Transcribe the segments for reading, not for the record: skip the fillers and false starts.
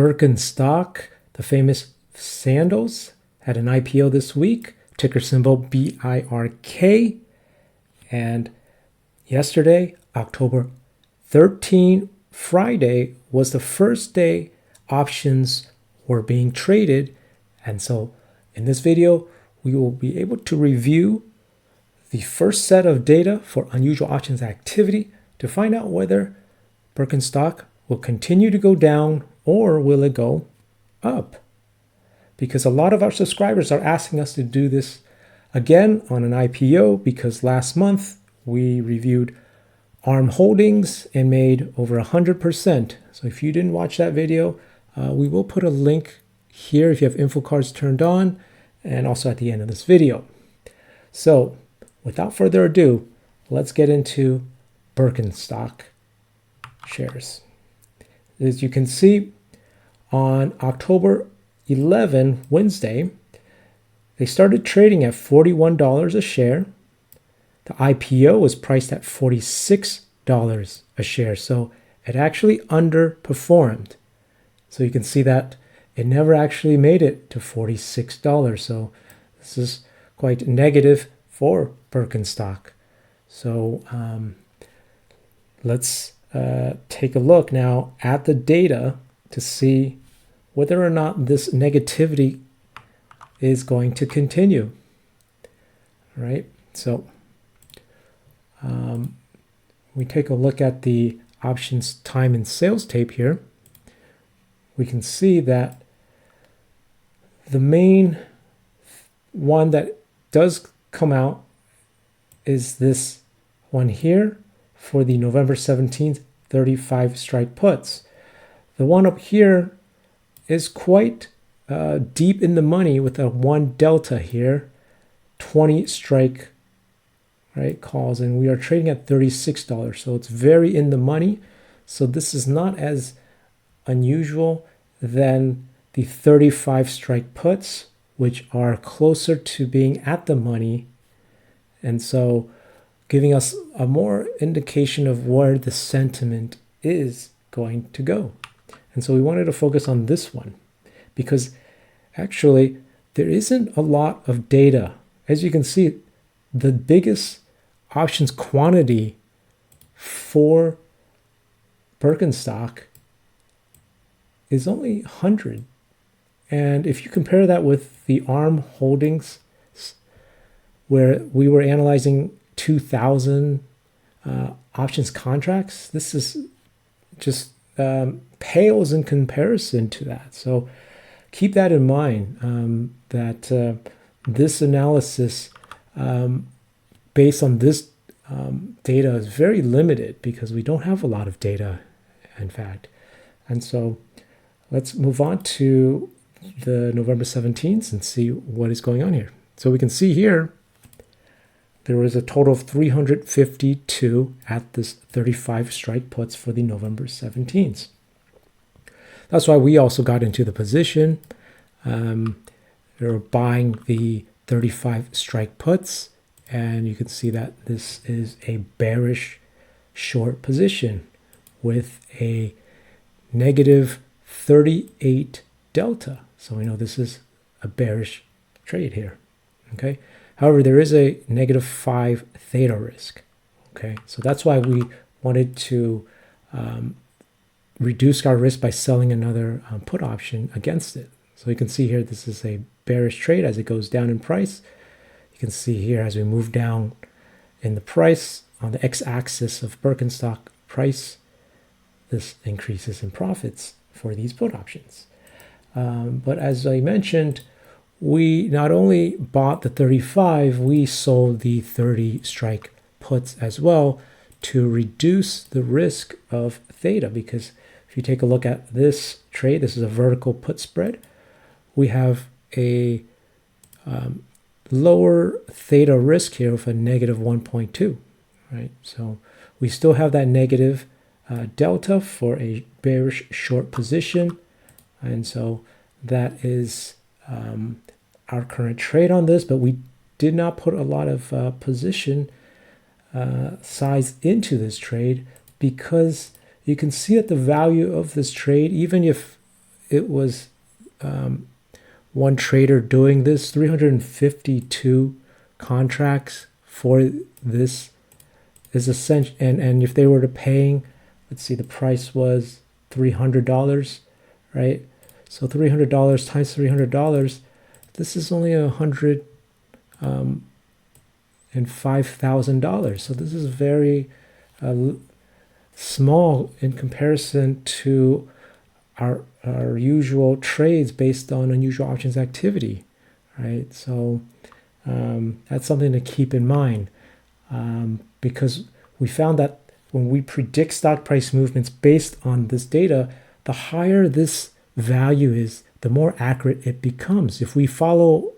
Birkenstock, the famous sandals, had an IPO this week, ticker symbol BIRK. And yesterday, October 13, Friday, was the first day options were being traded. And so in this video, we will be able to review the first set of data for unusual options activity to find out whether Birkenstock will continue to go down or will it go up? Because a lot of our subscribers are asking us to do this again on an IPO, because last month we reviewed ARM Holdings and made over 100%. So if you didn't watch that video, we will put a link here if you have info cards turned on, and also at the end of this video. So without further ado, let's get into Birkenstock shares. As you can see, on October 11, Wednesday, they started trading at $41 a share. The IPO was priced at $46 a share, so it actually underperformed. So you can see that it never actually made it to $46. So this is quite negative for Birkenstock. So let's take a look now at the data to see whether or not this negativity is going to continue. All right, so we take a look at the options time and sales tape here. We can see that the main one that does come out is this one here for the November 17th 35 strike puts. The one up here is quite deep in the money with a 1 delta here, 20 strike calls, and we are trading at $36, so it's very in the money. So this is not as unusual than the 35 strike puts, which are closer to being at the money, and so giving us a more indication of where the sentiment is going to go. And so we wanted to focus on this one because actually there isn't a lot of data. As you can see, the biggest options quantity for Birkenstock is only 100. And if you compare that with the ARM Holdings, where we were analyzing 2,000 options contracts, this is just pales in comparison to that. So keep that in mind, that this analysis based on this data is very limited because we don't have a lot of data, in fact. And so let's move on to the November 17th and see what is going on here. So we can see here there was a total of 352 at this 35 strike puts for the November 17th. That's why we also got into the position. They were buying the 35 strike puts, and you can see that this is a bearish short position with a negative 38 delta. So we know this is a bearish trade here. Okay. However, there is a negative 5 theta risk. Okay, so that's why we wanted to reduce our risk by selling another put option against it. So you can see here, this is a bearish trade as it goes down in price. You can see here as we move down in the price on the x-axis of Birkenstock price, this increases in profits for these put options. But as I mentioned, we not only bought the 35, we sold the 30 strike puts as well to reduce the risk of theta. Because if you take a look at this trade, this is a vertical put spread. We have a lower theta risk here of a negative 1.2, right? So we still have that negative delta for a bearish short position. And so that is our current trade on this, but we did not put a lot of position size into this trade because you can see that the value of this trade, even if it was one trader doing this, 352 contracts for this is essential. And if they were to paying, let's see, the price was $300, right? So $300 times $300, this is only $105,000. So this is very small in comparison to our usual trades based on unusual options activity, right? So that's something to keep in mind, because we found that when we predict stock price movements based on this data, the higher this value is, the more accurate it becomes. If we follow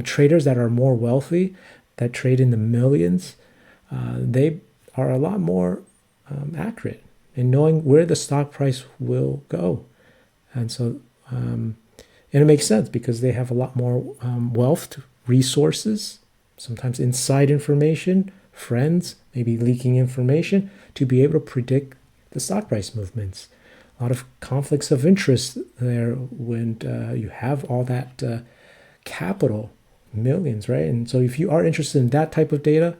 traders that are more wealthy, that trade in the millions, they are a lot more accurate in knowing where the stock price will go. And so, and it makes sense because they have a lot more wealth, resources, sometimes inside information, friends, maybe leaking information to be able to predict the stock price movements. A lot of conflicts of interest there when you have all that capital, millions, right? And so if you are interested in that type of data,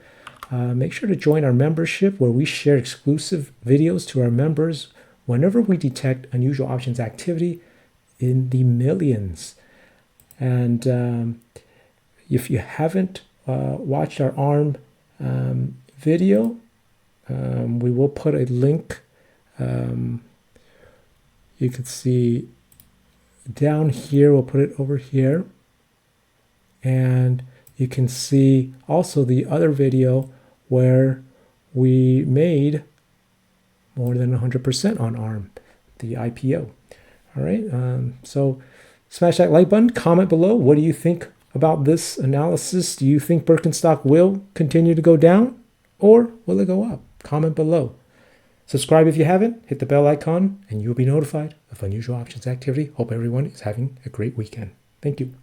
make sure to join our membership where we share exclusive videos to our members whenever we detect unusual options activity in the millions. And if you haven't watched our ARM video, we will put a link. You can see down here, we'll put it over here. And you can see also the other video where we made more than 100% on ARM, the IPO. All right, so smash that like button, comment below. What do you think about this analysis? Do you think Birkenstock will continue to go down or will it go up? Comment below. Subscribe if you haven't, hit the bell icon, and you'll be notified of unusual options activity. Hope everyone is having a great weekend. Thank you.